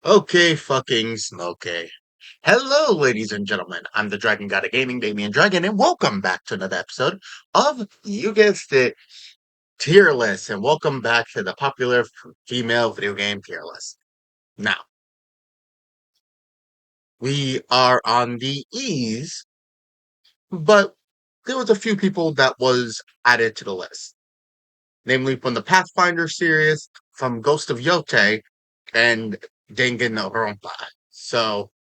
Okay, fucking smokey. Hello, ladies and gentlemen. I'm the Dragon God of Gaming, Damien Dragon, and welcome back to another episode of, you guessed it, Tier List, and welcome back to the popular female video game tier list. Now, we are on the E's, but there was a few people that was added to the list, namely from the Pathfinder series, from Ghost of Yote, and Danganronpa. So,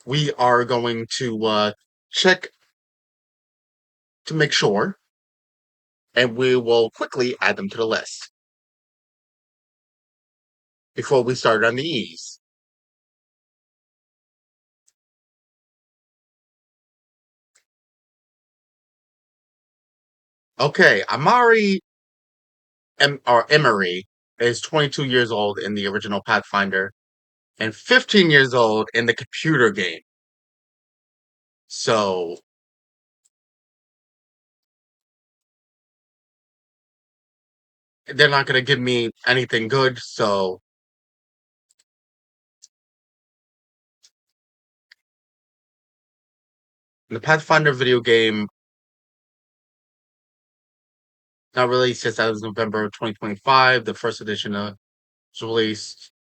we are going to check to make sure, and we will quickly add them to the list before we start on the E's. Okay, Emery is 22 years old in the original Pathfinder and 15 years old in the computer game. So they're not going to give me anything good. So the Pathfinder video game, not released since that was November of 2025. The first edition was released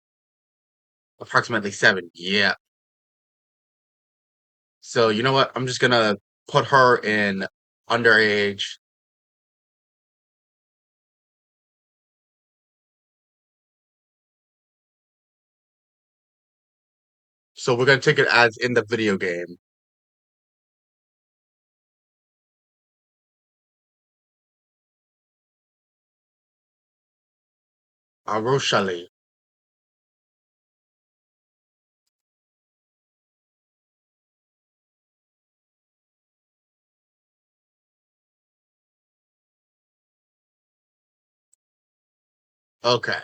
approximately 7. Yeah. So you know what? I'm just gonna put her in underage. So we're gonna take it as in the video game. Arushali. Okay.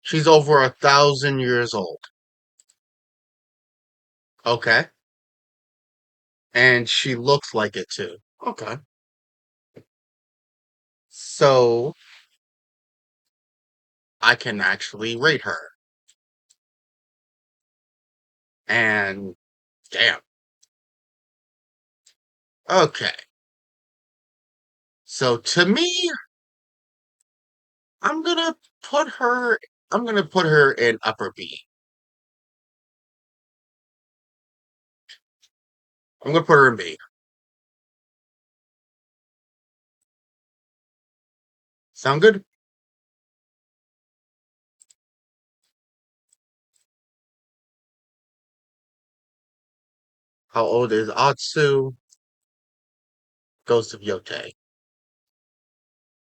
She's over 1,000 years old. Okay. And she looks like it too. Okay. So I can actually rate her. And damn. Okay. So to me, I'm gonna put her I'm gonna put her in upper B. I'm gonna put her in B. Sound good? How old is Atsu? Ghost of Yote?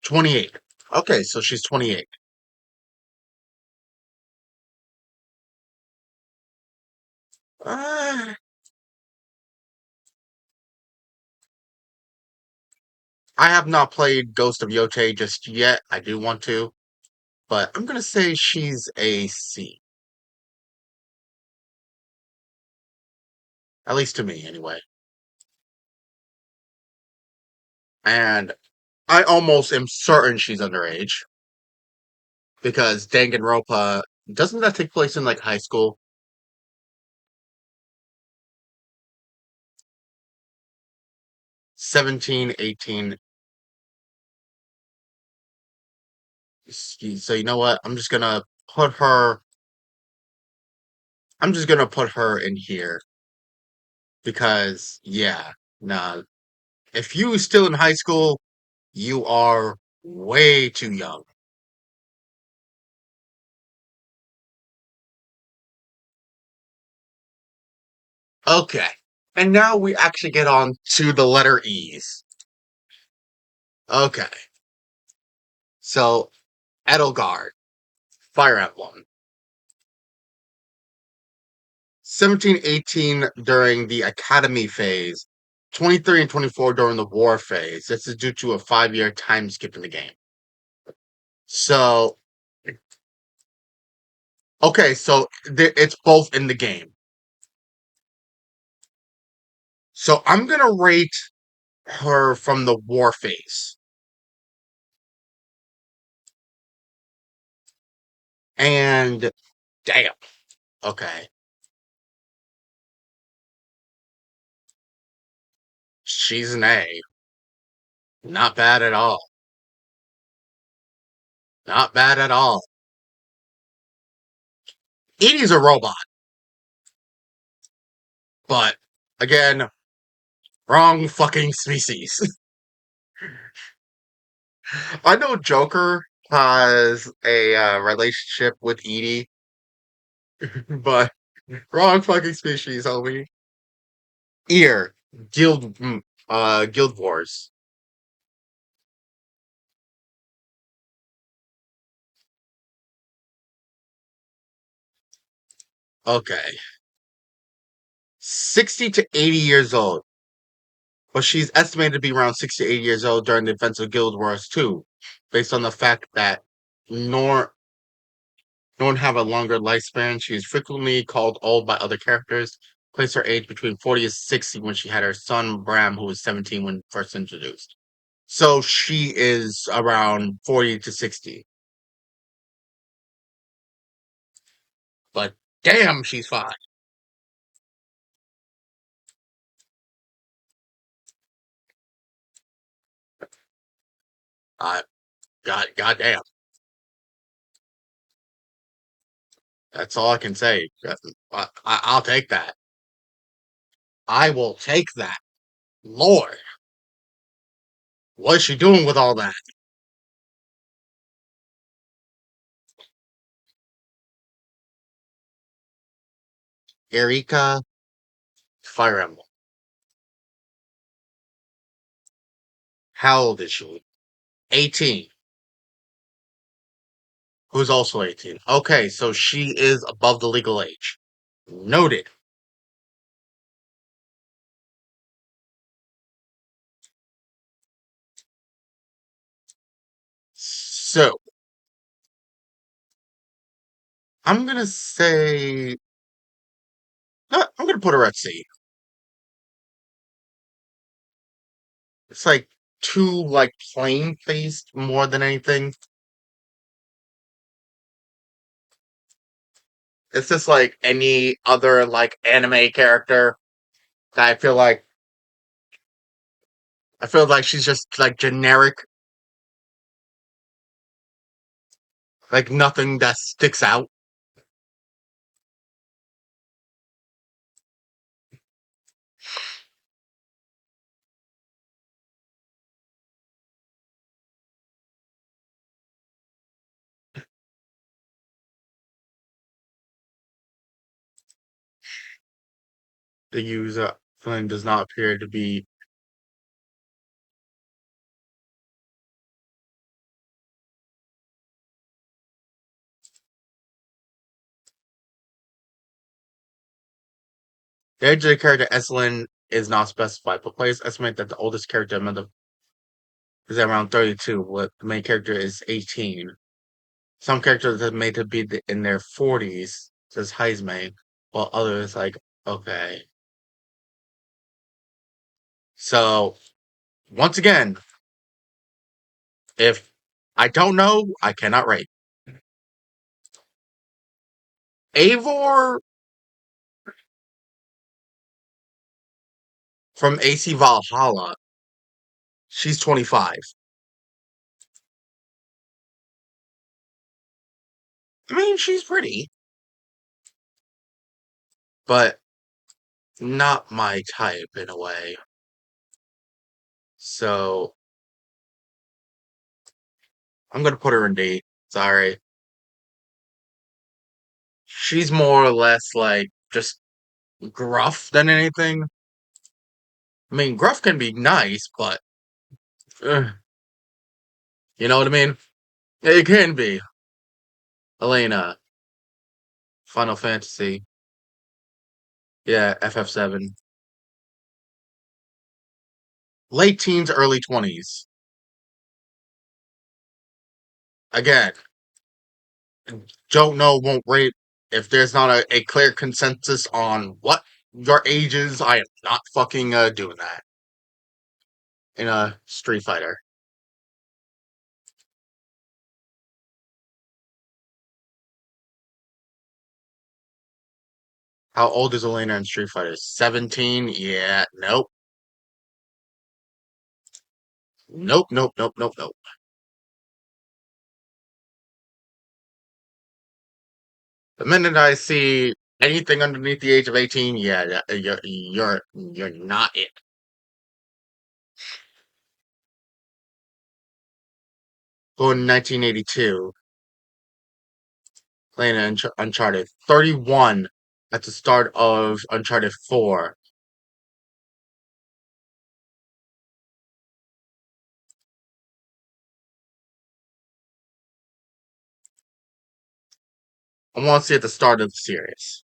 28. Okay, so she's 28. Uh, I have not played Ghost of Yote just yet. I do want to, but I'm gonna say she's a C. At least to me, anyway. And I almost am certain she's underage because Danganronpa doesn't that take place in like high school? 17, 18. So you know what? Put her. I'm just gonna put her in here because yeah, nah. If you still in high school, you are way too young. Okay. And now we actually get on to the letter E's. Okay. So, Edelgard, Fire Emblem. 1718 during the Academy phase. 23 and 24 during the War phase. This is due to a 5-year time skip in the game. So, okay, so it's both in the game. So, I'm going to rate her from the War phase. And damn, okay. She's an A. Not bad at all. Not bad at all. Edie's a robot, but again, wrong fucking species. I know Joker has a relationship with Edie, but wrong fucking species, homie. Ear, Guild Wars. Okay, 60 to 80 years old, but she's estimated to be around 60 to 80 years old during the events of Guild Wars 2, based on the fact that Nor Norn have a longer lifespan. She is frequently called old by other characters. Place her age between 40 and 60 when she had her son Bram, who was 17 when first introduced. So she is around 40 to 60. But damn, she's fine. Uh, goddamn. That's all I can say. I'll take that. I will take that. Lord, what is she doing with all that? Erika, Fire Emblem. How old is she? 18. Who's also 18. Okay, so she is above the legal age. Noted. So, I'm gonna say, I'm gonna put her at C. It's like too like plain faced more than anything. It's just like any other like anime character that I feel like she's just like generic, like nothing that sticks out. The user film does not appear to be. The age of the character Eslin is not specified, but players estimate that the oldest character among the is around 32, while the main character is 18. Some characters are made to be in their 40s, says Heisman, while others like, okay. So, once again, if I don't know, I cannot rate. Eivor from AC Valhalla, she's 25. I mean, she's pretty, but not my type in a way. So, I'm gonna put her in D. Sorry. She's more or less like just gruff than anything. I mean, gruff can be nice, but you know what I mean? It can be. Elena, Final Fantasy. Yeah, FF7. Late teens, early 20s. Again, don't know, won't rate. If there's not a clear consensus on what your age is, I am not fucking doing that in a Street Fighter. How old is Elena in Street Fighter? 17? Yeah, nope. Nope, nope, nope, nope, nope. The minute I see anything underneath the age of 18, yeah, you're not it. Born in 1982, playing Uncharted. 31 at the start of Uncharted 4. I want to see at the start of the series.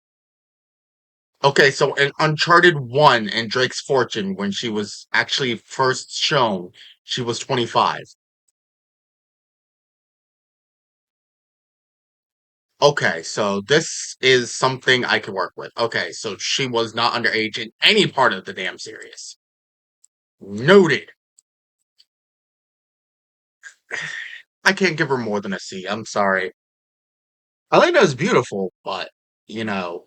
Okay, so in Uncharted 1 and Drake's Fortune, when she was actually first shown, she was 25. Okay, so this is something I can work with. Okay, so she was not underage in any part of the damn series. Noted. I can't give her more than a C. I'm sorry. Elena is beautiful, but, you know,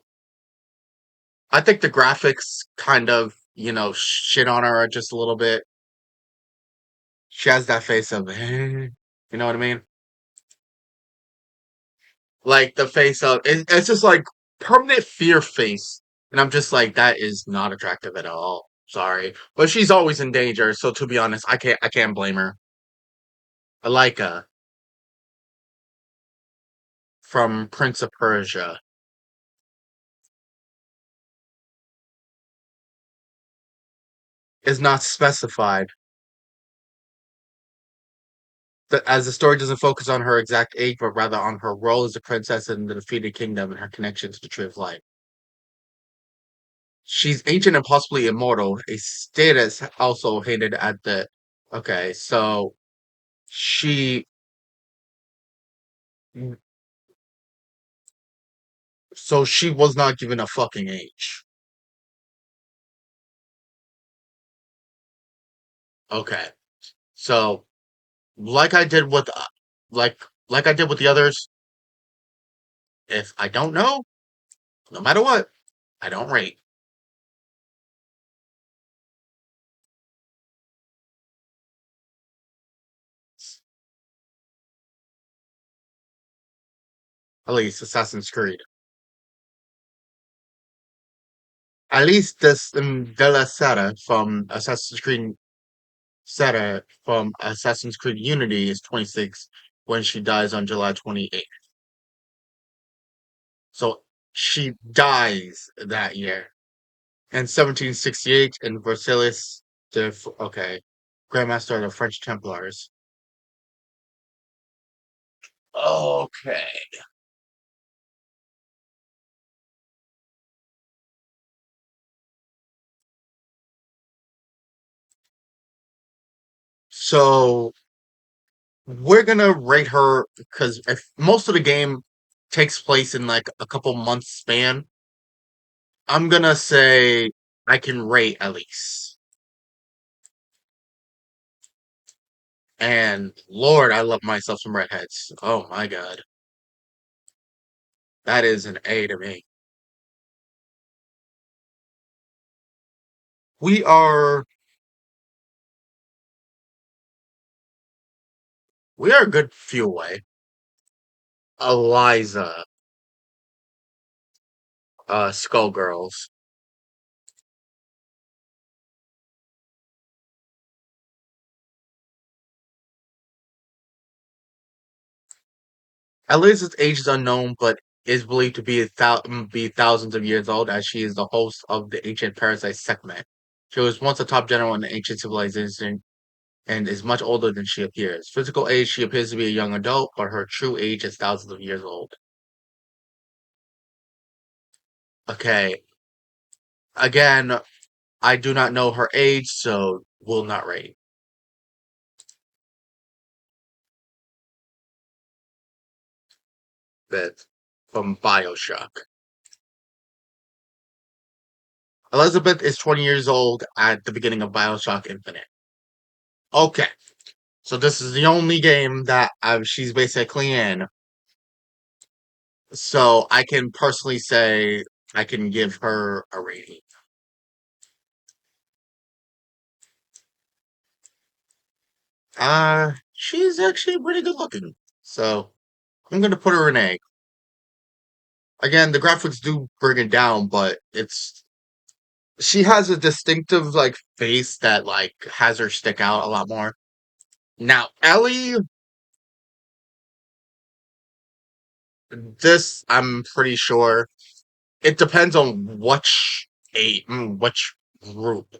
I think the graphics kind of, shit on her just a little bit. She has that face of, you know what I mean? Like the face of, it's just like permanent fear face. And I'm just like, that is not attractive at all. Sorry. But she's always in danger, so to be honest, I can't blame her. Alika from Prince of Persia is not specified. As the story doesn't focus on her exact age, but rather on her role as a princess in the defeated kingdom and her connection to the tree of life. She's ancient and possibly immortal, a status also hinted at the. Okay, so mm, she was not given a fucking age. Okay, so like I did with like like I did with the others, if I don't know, no matter what, I don't rate. At least Assassin's Creed. At least this De La Sera from Assassin's Creed Sera from Assassin's Creed Unity is 26 when she dies on July 28th. So she dies that year. In 1768 in Versailles, okay, Grandmaster of the French Templars. Okay. So we're gonna rate her because if most of the game takes place in like a couple months span, I'm gonna say I can rate at least. And Lord, I love myself some redheads. Oh my god. That is an A to me. We are we are a good few away. Eliza, Skullgirls. Eliza's age is unknown, but is believed to be be thousands of years old, as she is the host of the ancient parasite Sekhmet. She was once a top general in the ancient civilization and is much older than she appears. Physical age, she appears to be a young adult, but her true age is thousands of years old. Okay, again, I do not know her age, so will not rate. But from Bioshock. Elizabeth is 20 years old at the beginning of Bioshock Infinite. Okay, so this is the only game that she's basically in. So I can personally say I can give her a rating. She's actually pretty good looking. So I'm gonna put her an A. Again, the graphics do bring it down, but it's she has a distinctive like face that like has her stick out a lot more. Now, Ellie, this I'm pretty sure it depends on which group.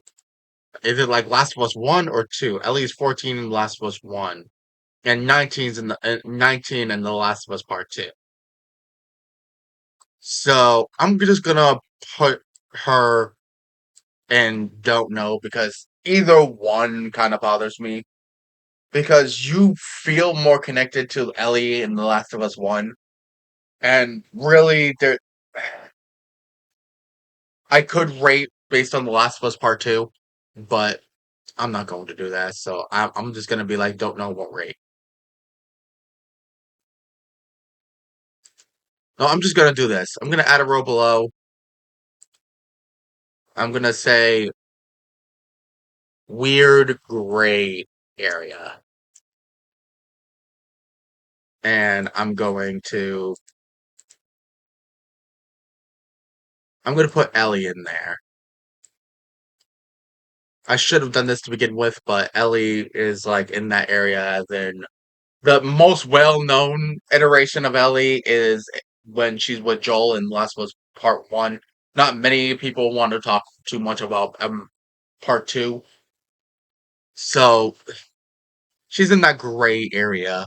Is it like Last of Us 1 or 2? Ellie's 14 in Last of Us 1 and 19 in The Last of Us Part 2. So, I'm just gonna put her in don't know because either one kind of bothers me because you feel more connected to Ellie in The Last of Us 1 and really there I could rate based on The Last of Us Part 2, but I'm not going to do that. So I'm just gonna be like, don't know what rate. No, I'm just gonna do this. I'm gonna add a row below. I'm gonna say weird gray area, and I'm gonna put Ellie in there. I should have done this to begin with, but Ellie is like in that area as in the most well-known iteration of Ellie is when she's with Joel in Last of Us Part 1. Not many people want to talk too much about Part 2. So she's in that gray area.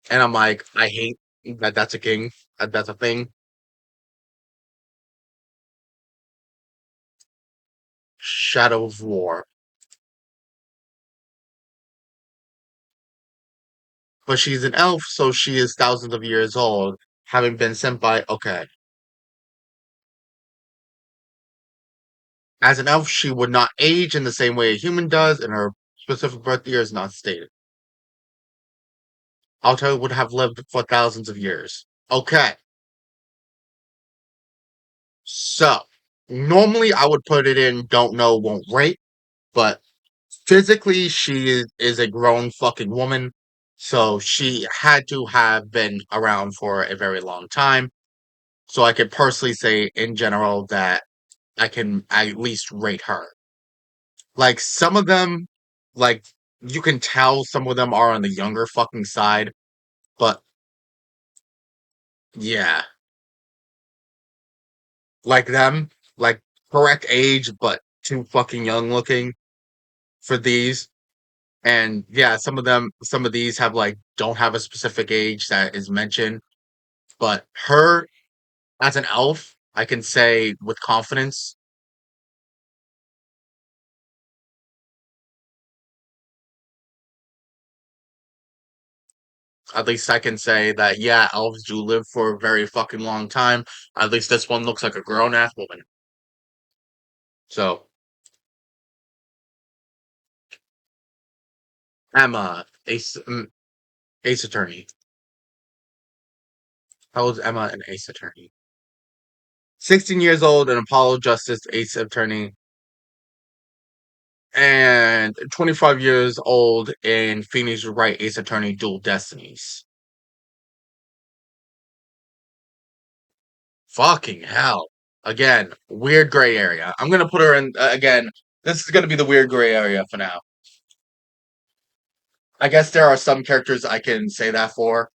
And I'm like, I hate that that's a king. That's a thing. Shadow of War. But she's an elf, so she is thousands of years old, having been sent by. Okay. As an elf, she would not age in the same way a human does, and her specific birth year is not stated. Alta would have lived for thousands of years. Okay. So, normally I would put it in don't know, won't rate, but physically is a grown fucking woman. So she had to have been around for a very long time. So I could personally say in general that I can at least rate her. Like some of them, like you can tell some of them are on the younger fucking side, but yeah, like them, like correct age, but too fucking young looking for these. And yeah, some of these have like don't have a specific age that is mentioned, but her as an elf, I can say with confidence, at least I can say that yeah, elves do live for a very fucking long time. At least this one looks like a grown ass woman. So Emma, Ace Attorney. How old is Emma an Ace Attorney? 16 years old, an Apollo Justice Ace Attorney, and 25 years old in Phoenix Wright Ace Attorney Dual Destinies. Fucking hell. Again, weird gray area. I'm gonna put her in again. This is gonna be the weird gray area for now. I guess there are some characters I can say that for.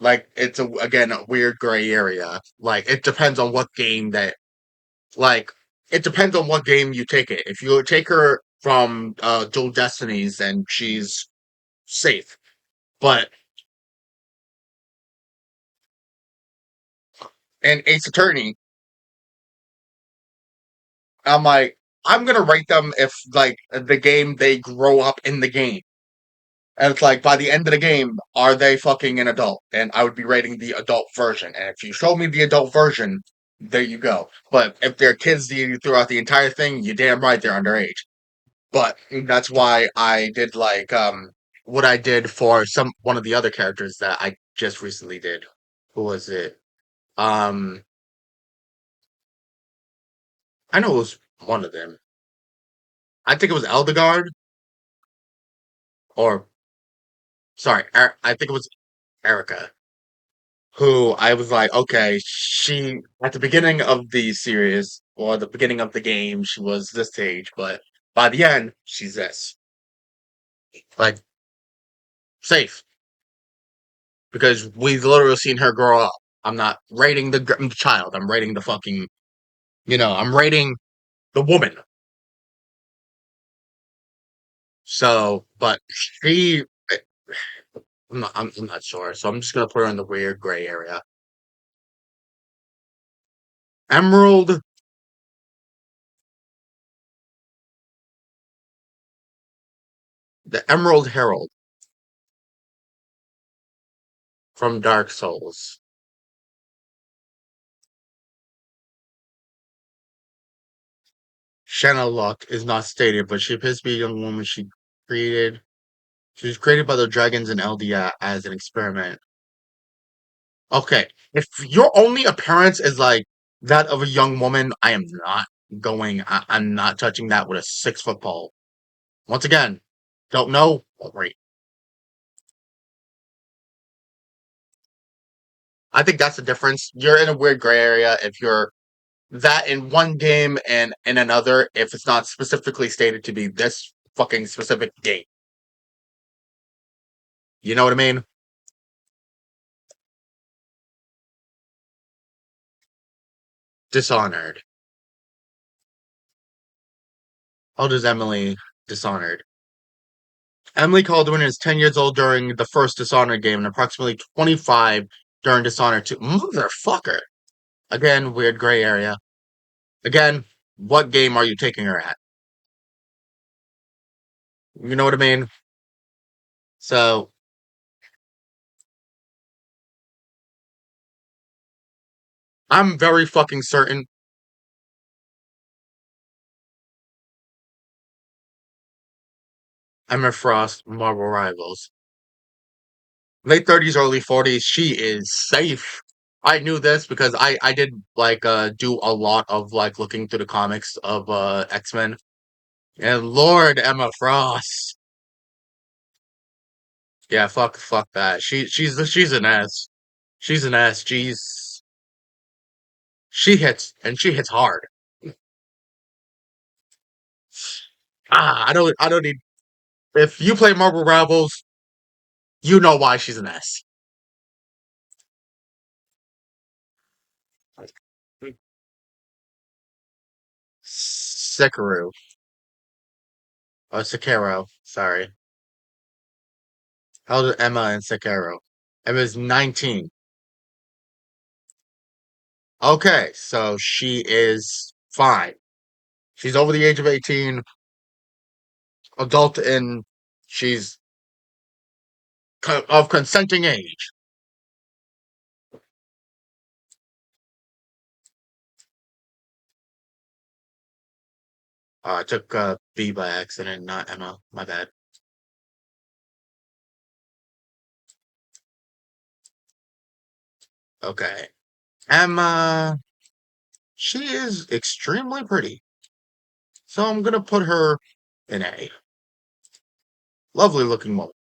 Like it's again a weird gray area. Like it depends on what game that like it depends on what game you take it. If you take her from Dual Destinies, then she's safe. But in Ace Attorney, I'm like I'm gonna rate them if like the game they grow up in the game. And it's like by the end of the game, are they fucking an adult? And I would be rating the adult version. And if you show me the adult version, there you go. But if they're kids throughout the entire thing, you damn right they're underage. But that's why I did like what I did for some one of the other characters that I just recently did. Who was it? Um, I know it was one of them. I think it was Eldegard, or sorry, I think it was Erica, who I was like, okay, she at the beginning of the series or the beginning of the game, she was this age, but by the end, she's this. Like, safe. Because we've literally seen her grow up. I'm not rating the child, I'm rating the fucking, I'm rating the woman. So, but I'm not sure. So I'm just gonna put her in the weird gray area. Emerald, the Emerald Herald from Dark Souls. Shanna Luck is not stated, but she appears to be a young woman created. She was created by the dragons in Eldia as an experiment. Okay, if your only appearance is like that of a young woman, I am not I'm not touching that with a 6 foot pole. Once again, don't know. Great. I think that's the difference. You're in a weird gray area if you're that in one game and in another if it's not specifically stated to be this fucking specific game. You know what I mean? Dishonored. How old is Emily Dishonored? Emily Calderon is 10 years old during the first Dishonored game and approximately 25 during Dishonored 2. Motherfucker. Again, weird gray area. Again, what game are you taking her at? You know what I mean? So, I'm very fucking certain Emma Frost, Marvel Rivals. Late 30s, early 40s, she is safe. I knew this because I did like do a lot of like looking through the comics of X-Men. And Lord Emma Frost. Yeah, fuck that. She's an S. She's an S. She hits hard. I don't need. If you play Marvel Rivals, you know why she's an S. Sekiro. Sekiro. Sorry. How old is Emma and Sekiro? Emma's 19. Okay, so she is fine. She's over the age of 18, adult, and she's of consenting age. I took B by accident, not Emma. My bad. Okay. Emma, she is extremely pretty. So I'm gonna put her in A. Lovely looking woman.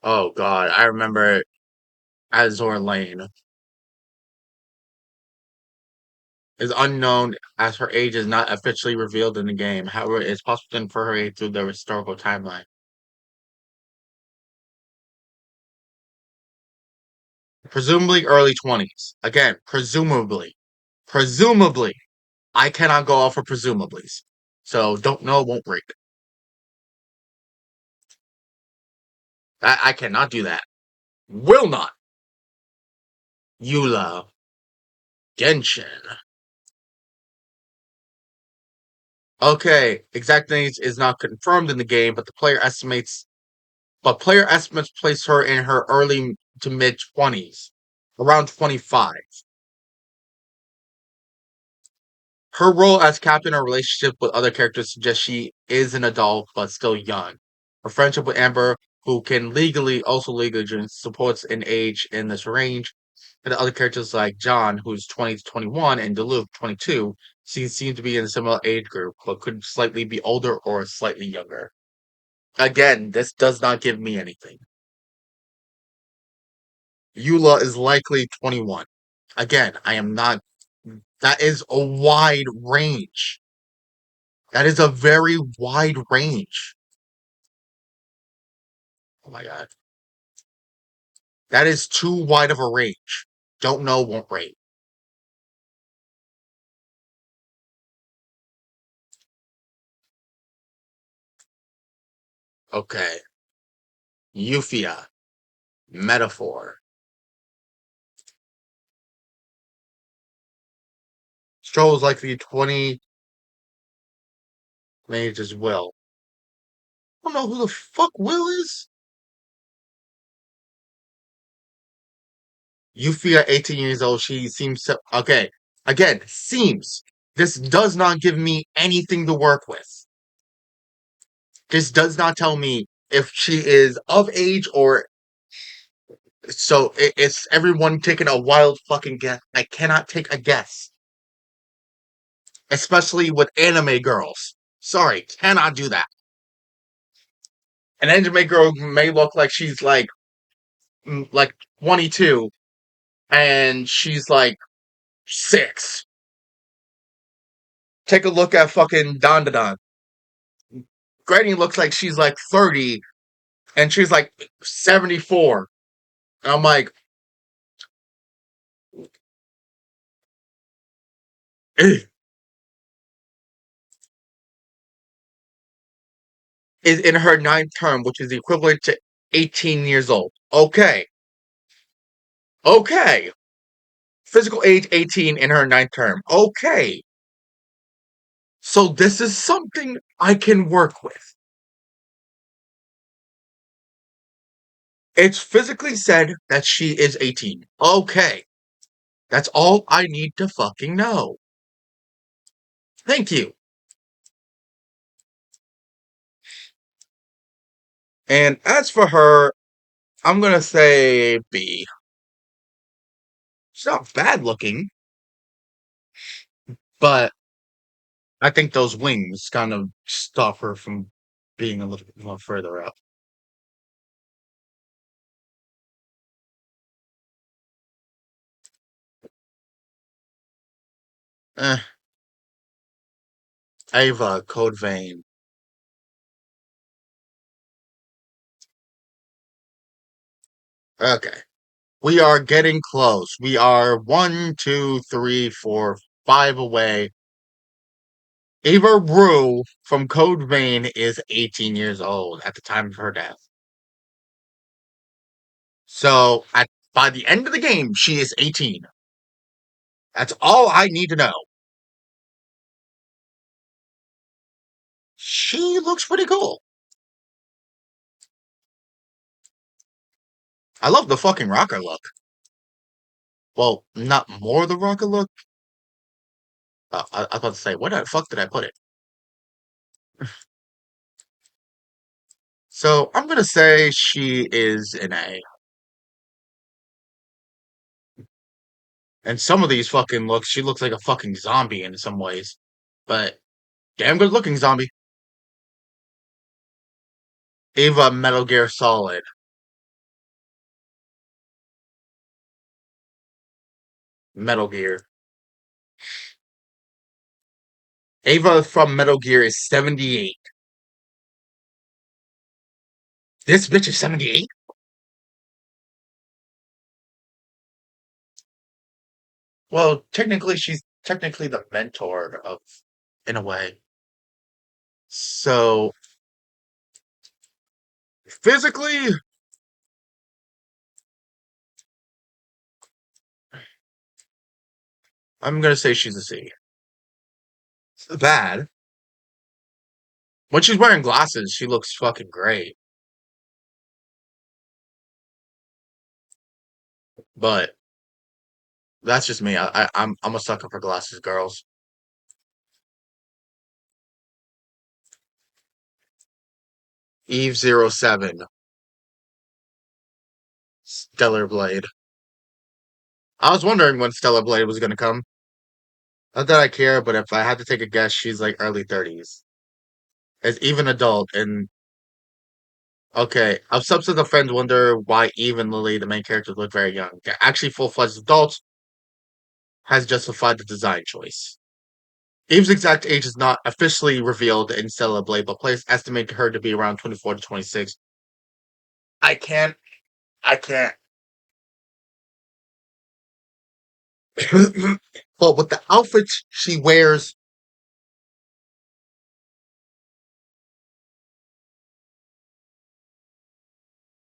Oh god, I remember Azor Lane is unknown as her age is not officially revealed in the game. However, it's possible to infer her age through the historical timeline. Presumably early 20s. Again, presumably. Presumably. I cannot go off of presumablys. So don't know, won't break. I cannot do that. Will not. Eula. Genshin. Okay, exact age is not confirmed in the game, but player estimates place her in her early to mid 20s, around 25. Her role as captain or relationship with other characters suggests she is an adult but still young. Her friendship with Amber, who can legally drink, supports an age in this range. And the other characters like John, who's 20 to 21, and Duluth, 22, seem to be in a similar age group, but could slightly be older or slightly younger. Again, this does not give me anything. Eula is likely 21. Again, I am not. That is a wide range. That is a very wide range. Oh my god. That is too wide of a range. Don't know, won't rate. Okay. Euphia. Metaphor. Stroll is likely 20 age as well. I don't know who the fuck Will is. Euphia, 18 years old. She seems so. Okay. Again, seems. This does not give me anything to work with. This does not tell me if she is of age or so it's everyone taking a wild fucking guess. I cannot take a guess, especially with anime girls. Sorry, cannot do that. An anime girl may look like she's like 22 and she's like 6. Take a look at fucking Don Don. Granny looks like she's like 30 and she's like 74. And I'm like, is in her ninth term, which is equivalent to 18 years old. Okay. Okay. Physical age 18 in her ninth term. Okay. So this is something I can work with. It's physically said that she is 18. Okay. That's all I need to fucking know. Thank you. And as for her, I'm gonna say B. She's not bad looking, but I think those wings kind of stop her from being a little bit more further up. Eh, Ava, Code Vein. Okay. We are getting close. We are 1, 2, 3, 4, 5 away. Ava Rue from Code Vein is 18 years old at the time of her death. So by the end of the game, she is 18. That's all I need to know. She looks pretty cool. I love the fucking rocker look. Well, not more the rocker look. I was about to say, where the fuck did I put it? So I'm gonna say she is an A. And some of these fucking looks, she looks like a fucking zombie in some ways. But damn good looking zombie. Ava Metal Gear Solid. Metal Gear. Ava from Metal Gear is 78. This bitch is 78? Well, technically, she's technically the mentor of, in a way. So, physically, I'm gonna say she's a C. It's not bad. When she's wearing glasses, she looks fucking great. But that's just me. I'm a sucker for glasses girls. Eve 07, Stellar Blade. I was wondering when Stellar Blade was gonna come. Not that I care, but if I had to take a guess, she's like early 30s. As even adult, and okay, I've subset of friends wonder why Eve and Lily, the main characters, look very young. They're actually full-fledged adults, has justified the design choice. Eve's exact age is not officially revealed in Stellar Blade, but players estimate her to be around 24 to 26. I can't, I can't. But with the outfits she wears,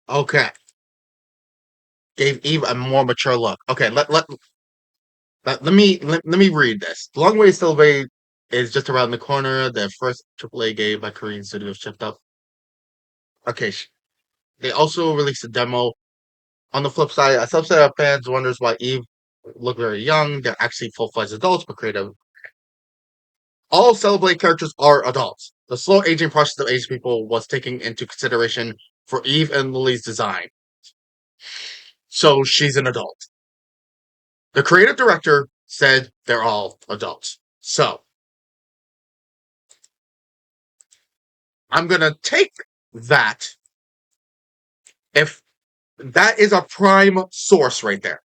okay, gave Eve a more mature look. Okay, let me read this. The Long Way to Celebrate is just around the corner. The first AAA game by Korean studios shipped up. Okay, they also released a demo. On the flip side, a subset of fans wonders why Eve look very young. They're actually full-fledged adults, but creative. All Celebrate characters are adults. The slow aging process of aged people was taken into consideration for Eve and Lily's design. So she's an adult. The creative director said they're all adults. So I'm gonna take that if that is a prime source right there.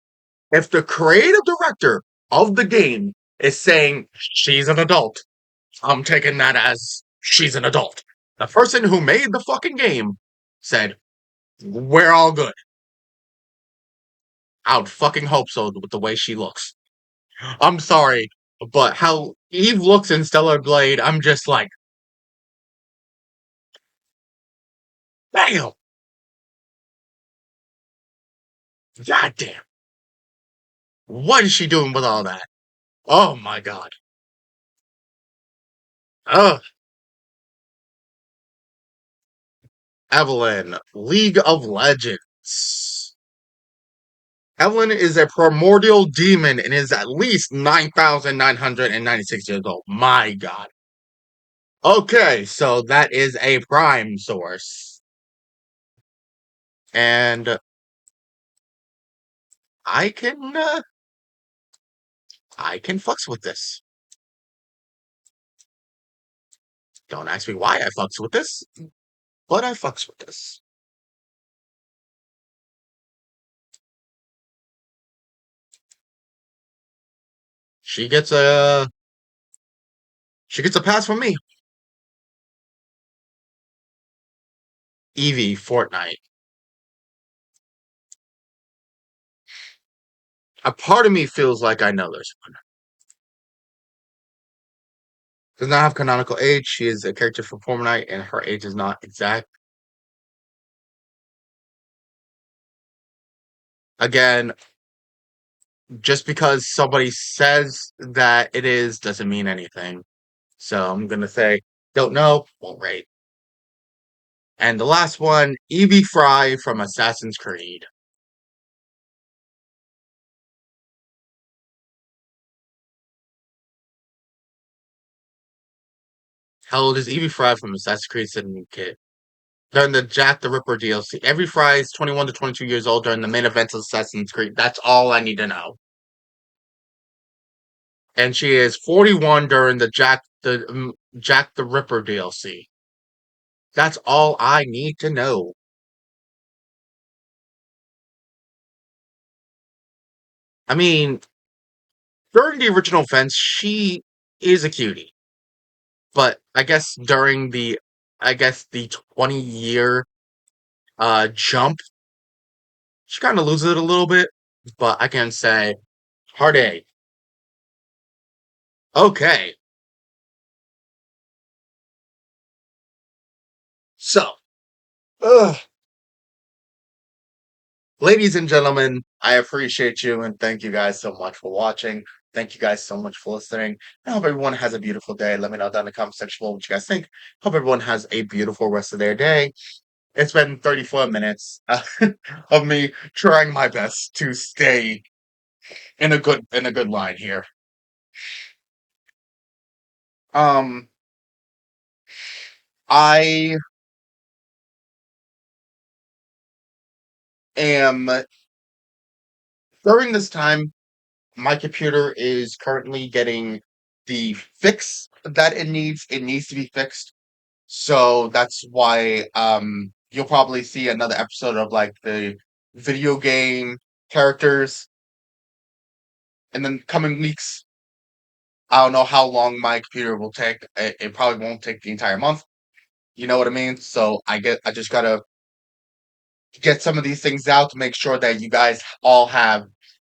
If the creative director of the game is saying she's an adult, I'm taking that as she's an adult. The person who made the fucking game said, we're all good. I would fucking hope so with the way she looks. I'm sorry, but how Eve looks in Stellar Blade, I'm just like, damn, goddamn. What is she doing with all that? Oh my god. Ugh. Evelyn, League of Legends. Evelyn is a primordial demon and is at least 9,996 years old. My god. Okay, so that is a prime source. And I can I can fucks with this. Don't ask me why I fucks with this, but I fucks with this. She gets a she gets a pass from me. Evie Fortnite. A part of me feels like I know this one. Does not have canonical age. She is a character from Fortnite, and her age is not exact. Again, just because somebody says that it is doesn't mean anything. So I'm gonna say don't know, won't rate. And the last one, Evie Fry from Assassin's Creed. How old is Evie Fry from Assassin's Creed Syndicate? During the Jack the Ripper DLC, every Fry is 21 to 22 years old during the main events of Assassin's Creed. That's all I need to know. And she is 41 during the Jack the Ripper DLC. That's all I need to know. I mean, during the original events, she is a cutie. But I guess the 20-year jump, she kind of loses it a little bit. But I can say, hard A. Okay, so, ugh, ladies and gentlemen, I appreciate you and thank you guys so much for watching. Thank you guys so much for listening. I hope everyone has a beautiful day. Let me know down in the comment section below what you guys think. Hope everyone has a beautiful rest of their day. It's been 34 minutes of me trying my best to stay in a good line here. Um, I am during this time, my computer is currently getting the fix that it needs. It needs to be fixed. So that's why you'll probably see another episode of like the video game characters in the coming weeks. I don't know how long my computer will take. It probably won't take the entire month. You know what I mean? So I just gotta get some of these things out to make sure that you guys all have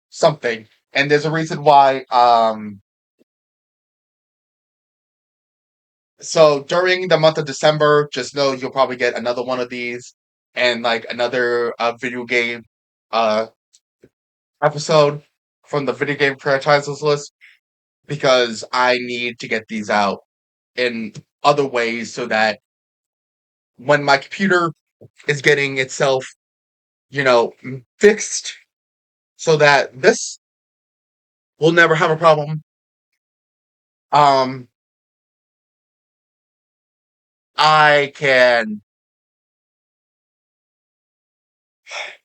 something. And there's a reason why. So during the month of December, just know you'll probably get another one of these and like another video game uh episode from the video game franchises list because I need to get these out in other ways so that when my computer is getting itself, fixed so that this will never have a problem. Um, I can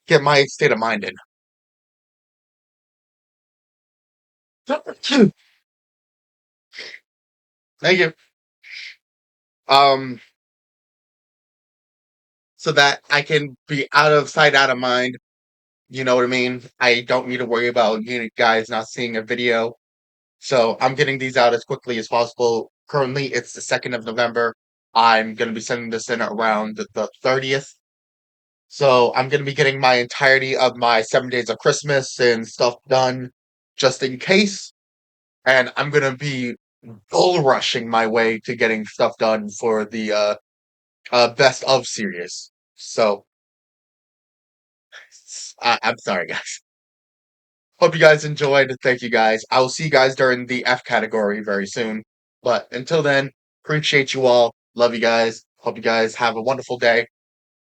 get my state of mind in. Thank you. Um, so that I can be out of sight, out of mind. You know what I mean? I don't need to worry about you guys not seeing a video. So I'm getting these out as quickly as possible. Currently, it's the 2nd of November. I'm going to be sending this in around the 30th. So I'm going to be getting my entirety of my 7 days of Christmas and stuff done just in case. And I'm going to be bull rushing my way to getting stuff done for the best of series. So I'm sorry, guys. Hope you guys enjoyed. Thank you guys. I will see you guys during the F category very soon. But until then, appreciate you all. Love you guys. Hope you guys have a wonderful day.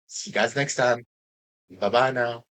See you guys next time. Bye bye now.